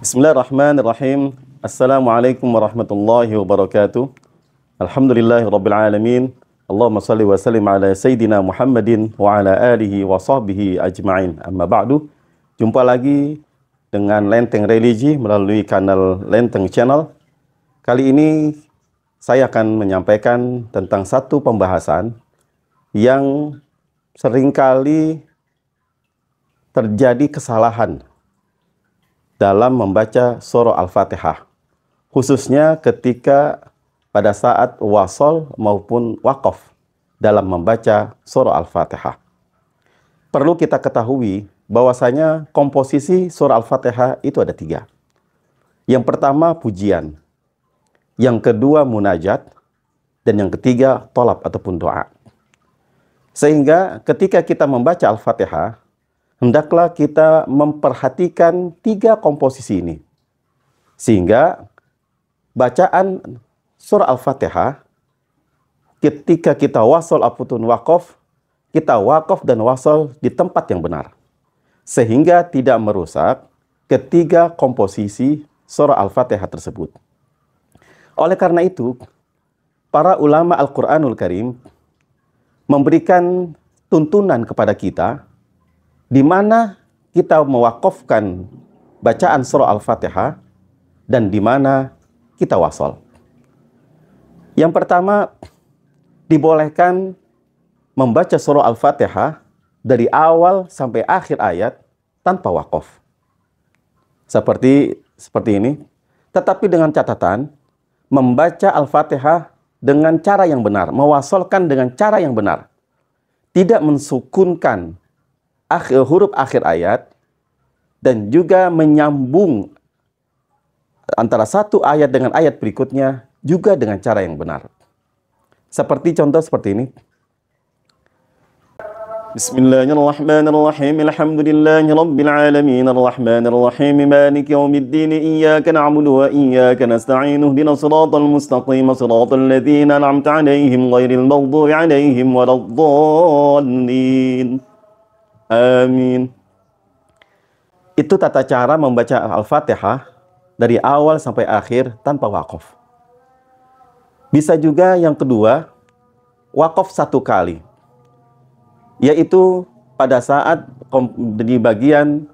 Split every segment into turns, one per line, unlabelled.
Bismillahirrahmanirrahim. Assalamualaikum warahmatullahi wabarakatuh. Alhamdulillahirabbil alamin. Allahumma shalli wa sallim ala sayyidina Muhammadin wa ala alihi wa sahbihi ajma'in. Amma ba'du. Jumpa lagi dengan Lenteng Religi melalui kanal Lenteng Channel. Kali ini saya akan menyampaikan tentang satu pembahasan yang seringkali terjadi kesalahan dalam membaca surah Al-Fatihah, khususnya ketika pada saat wasol maupun wakaf dalam membaca surah Al-Fatihah. Perlu kita ketahui bahwasanya komposisi surah Al-Fatihah itu ada 3. Yang pertama pujian, yang kedua munajat, dan yang ketiga tolab ataupun doa. Sehingga ketika kita membaca Al-Fatihah, hendaklah kita memperhatikan 3 komposisi ini. Sehingga bacaan surah Al-Fatihah, ketika kita wasol aputun wakaf, kita wakaf dan wasol di tempat yang benar. Sehingga tidak merusak ketiga komposisi surah Al-Fatihah tersebut. Oleh karena itu, para ulama Al-Quranul Karim memberikan tuntunan kepada kita di mana kita mewakafkan bacaan surah Al-Fatihah dan di mana kita wasol. Yang pertama, dibolehkan membaca surah Al-Fatihah dari awal sampai akhir ayat tanpa wakaf. Seperti ini. Tetapi dengan catatan, membaca Al-Fatihah dengan cara yang benar, mewasolkan dengan cara yang benar. Tidak mensukunkan huruf akhir ayat dan juga menyambung antara satu ayat dengan ayat berikutnya juga dengan cara yang benar. Seperti contoh seperti ini. Bismillahirrahmanirrahim. Alhamdulillahirabbil alamin arrahmanirrahim maliki yaumiddin iyyaka na'budu wa iyyaka nasta'in ihdinas siratal mustaqim siratal ladzina an'amta 'alaihim ghairil maghdubi 'alaihim waladdallin. Amin. Itu tata cara membaca Al-Fatihah dari awal sampai akhir tanpa wakaf. Bisa juga yang kedua, wakaf 1 kali. Yaitu pada saat di bagian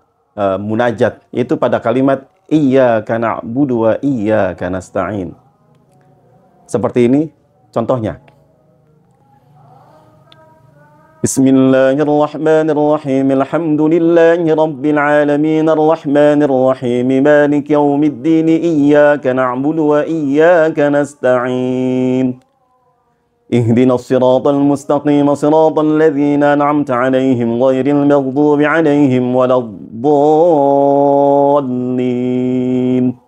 munajat. Yaitu pada kalimat Iyyaka na'budu wa iyyaka nasta'in. Seperti ini contohnya. Bismillahirrahmanirrahim. Alhamdulillahi rabbil alamin arrahmanir rahim maliki yaumiddin iyyaka na'budu wa iyyaka nasta'in ihdinas siratal mustaqim siratal ladzina an'amta 'alaihim ghairil maghdubi 'alaihim waladdallin.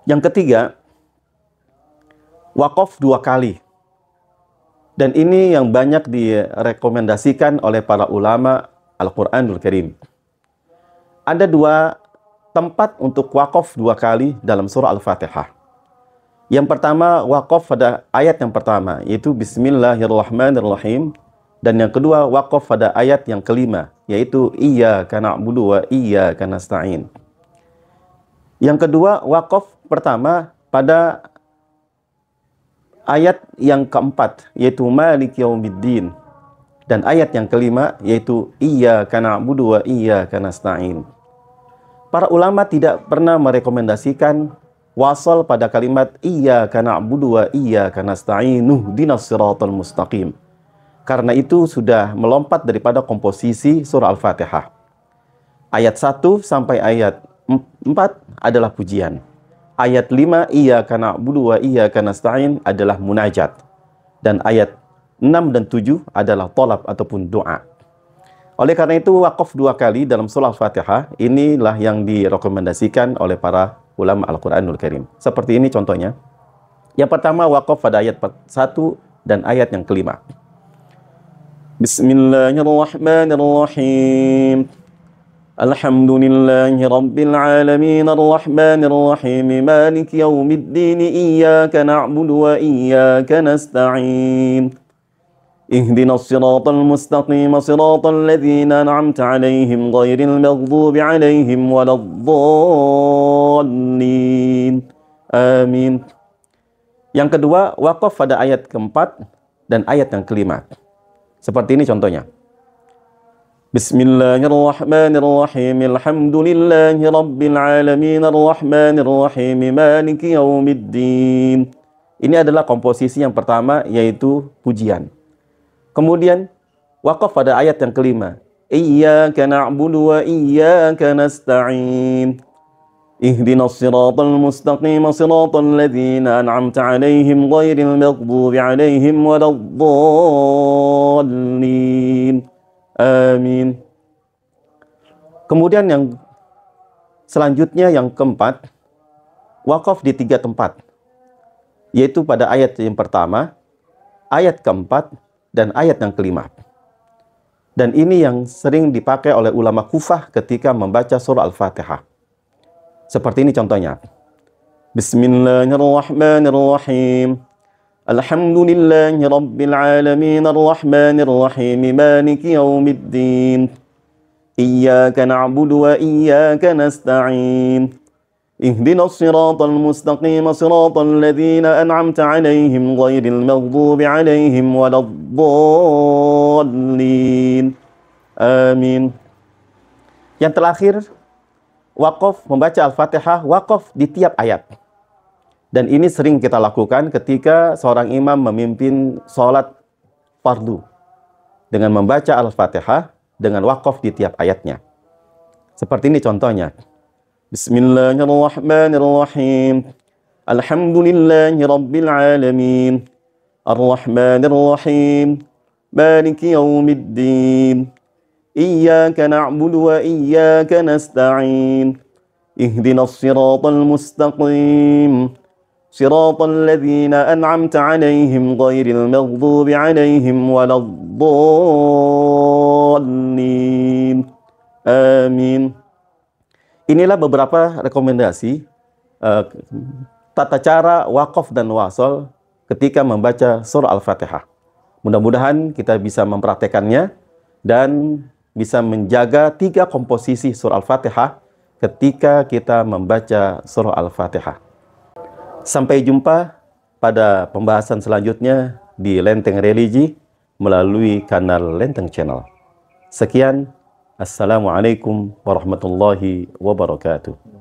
Yang ketiga, wakaf 2 kali. Dan ini yang banyak direkomendasikan oleh para ulama Al-Quranul Karim. Ada 2 tempat untuk wakaf 2 kali dalam surah Al-Fatihah. Yang pertama, wakaf pada ayat yang pertama, yaitu Bismillahirrahmanirrahim. Dan yang kedua, wakaf pada ayat yang kelima, yaitu Iyyaka na'budu wa iyyaka nasta'in. Yang kedua, wakaf pertama pada ayat yang keempat, yaitu Maliki yaumiddin. Dan ayat yang kelima, yaitu Iyyaka na'budu wa iyyaka nasta'in. Para ulama tidak pernah merekomendasikan wasal pada kalimat Iyyaka na'budu wa iyyaka nasta'in ihdinas siratal mustaqim. Karena itu sudah melompat daripada komposisi surah Al-Fatihah. Ayat 1 sampai ayat 4 adalah pujian. Ayat 5, Iyyaka na'budu wa iyyaka nasta'in adalah munajat. Dan ayat 6 dan 7 adalah tolab ataupun doa. Oleh karena itu, wakaf 2 kali dalam surah Al-Fatihah, inilah yang direkomendasikan oleh para ulama Al-Quranul Karim. Seperti ini contohnya. Yang pertama, wakaf pada ayat 1 dan ayat yang kelima. Bismillahirrahmanirrahim. Alhamdulillahi rabbil alamin arrahmanir rahim maliki yaumiddin iyyaka na'budu wa iyyaka nasta'in Ihdinas siratal mustaqim siratal ladzina an'amta 'alaihim ghairil maghdubi 'alaihim waladdallin. Amin. Yang kedua, wakaf pada ayat keempat dan ayat yang kelima. Seperti ini contohnya. Bismillahirrahmanirrahim. Alhamdulillahi rabbil alamin arrahmanir rahim maliki yaumiddin. Ini adalah komposisi yang pertama, yaitu pujian. Kemudian wakaf pada ayat yang kelima. Iyyaka na'budu wa iyyaka nasta'in. Ihdinas siratal mustaqim siratal ladzina an'amta 'alaihim ghairil maghdubi 'alaihim waladdallin. Amin. Kemudian yang selanjutnya, yang keempat, wakaf di 3 tempat, yaitu pada ayat yang pertama, ayat keempat, dan ayat yang kelima. Dan ini yang sering dipakai oleh ulama Kufah ketika membaca surah Al-Fatihah. Seperti ini contohnya. Bismillahirrahmanirrahim. Alhamdulillahi rabbil alamin arrahmanir rahim maliki yaumiddin. Iyyaka na'budu wa iyyaka nasta'in. Ihdinas siratal mustaqim siratal ladzina an'amta 'alaihim ghairil maghdubi 'alaihim waladdallin. Amin. Yang terakhir, wakaf membaca Al-Fatihah, wakaf di tiap ayat. Dan ini sering kita lakukan ketika seorang imam memimpin sholat fardu dengan membaca Al-Fatihah dengan wakaf di tiap ayatnya. Seperti ini contohnya. Bismillahirrahmanirrahim. Alhamdulillahi rabbil alamin. Arrahmanir rahim. Maliki yaumiddin. Iyyaka na'budu wa iyyaka nasta'in. Ihdinas siratal mustaqim. Siratal ladzina an'amta 'alaihim ghairil maghdubi 'alaihim waladdallin. Amin. Inilah beberapa rekomendasi tata cara wakaf dan wasol ketika membaca surah Al-Fatihah. Mudah-mudahan kita bisa mempraktekannya dan bisa menjaga 3 komposisi surah Al-Fatihah ketika kita membaca surah Al-Fatihah. Sampai jumpa pada pembahasan selanjutnya di Lenteng Religi melalui kanal Lenteng Channel. Sekian. Assalamualaikum warahmatullahi wabarakatuh.